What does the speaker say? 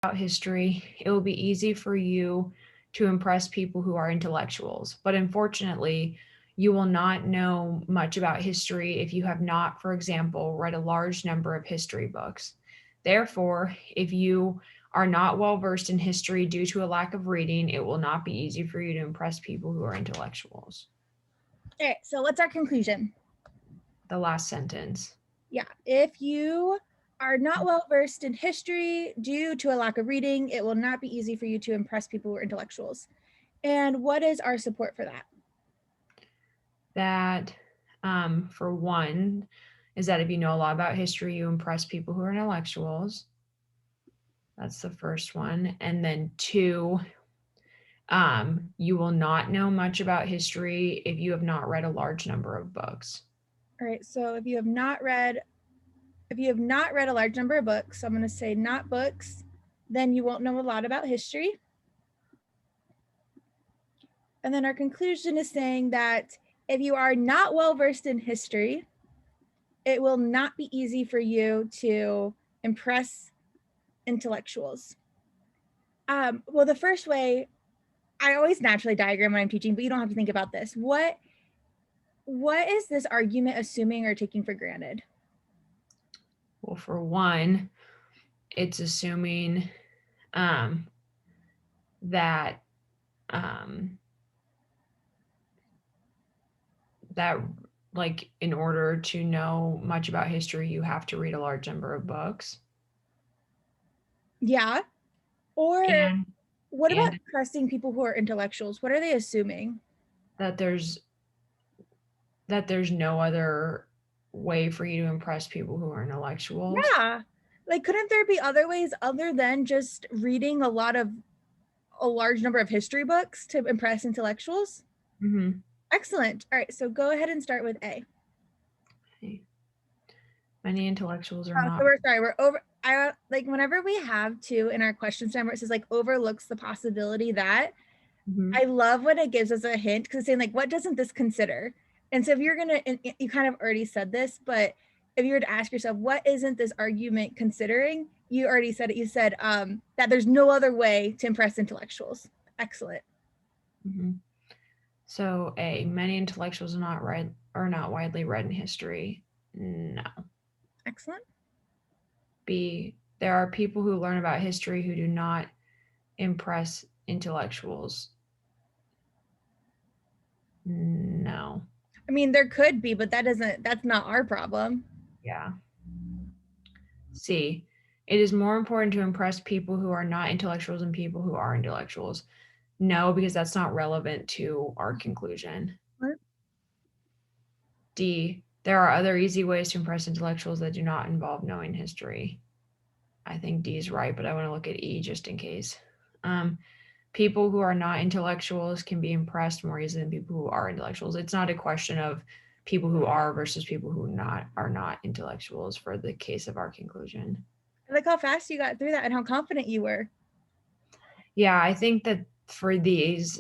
about history, it will be easy for you to impress people who are intellectuals. But unfortunately, you will not know much about history if you have not, for example, read a large number of history books. Therefore, if you are not well versed in history due to a lack of reading, it will not be easy for you to impress people who are intellectuals. All right, so what's our conclusion? The last sentence. Yeah, if you are not well versed in history due to a lack of reading, it will not be easy for you to impress people who are intellectuals. And what is our support for that? That, for one, is that if you know a lot about history, you impress people who are intellectuals. That's the first one. And then two, you will not know much about history if you have not read a large number of books. All right, so if you have not read a large number of books, so I'm going to say not books, then you won't know a lot about history. And then our conclusion is saying that if you are not well versed in history, it will not be easy for you to impress intellectuals. Well, the first way, I always naturally diagram when I'm teaching, but you don't have to think about this. What is this argument assuming or taking for granted? Well, for one, it's assuming that that like in order to know much about history, you have to read a large number of books. Yeah. Or And what about and trusting people who are intellectuals? What are they assuming? that there's no other way for you to impress people who are intellectuals. Yeah. Like, couldn't there be other ways other than just reading a large number of history books to impress intellectuals? Mm-hmm. Excellent. All right, so go ahead and start with A. Okay. Many intellectuals are Oh, not. so we're over. I like whenever we have to in our question stem where it says like overlooks the possibility that, Mm-hmm. I love when it gives us a hint because it's saying like, what doesn't this consider? And so if you're gonna, and you kind of already said this, but if you were to ask yourself, what isn't this argument considering? You already said it. You said that there's no other way to impress intellectuals. Excellent. Mm-hmm. So A, many intellectuals are not widely read in history. No. Excellent. B, there are people who learn about history who do not impress intellectuals. No. I mean, there could be, but that's not our problem. Yeah. C, it is more important to impress people who are not intellectuals than people who are intellectuals. No, because that's not relevant to our conclusion. What? D, there are other easy ways to impress intellectuals that do not involve knowing history. I think D is right, but I want to look at E just in case. People who are not intellectuals can be impressed more easily than people who are intellectuals. It's not a question of people who are versus people who are not intellectuals for the case of our conclusion. I like how fast you got through that and how confident you were. Yeah, I think that for these,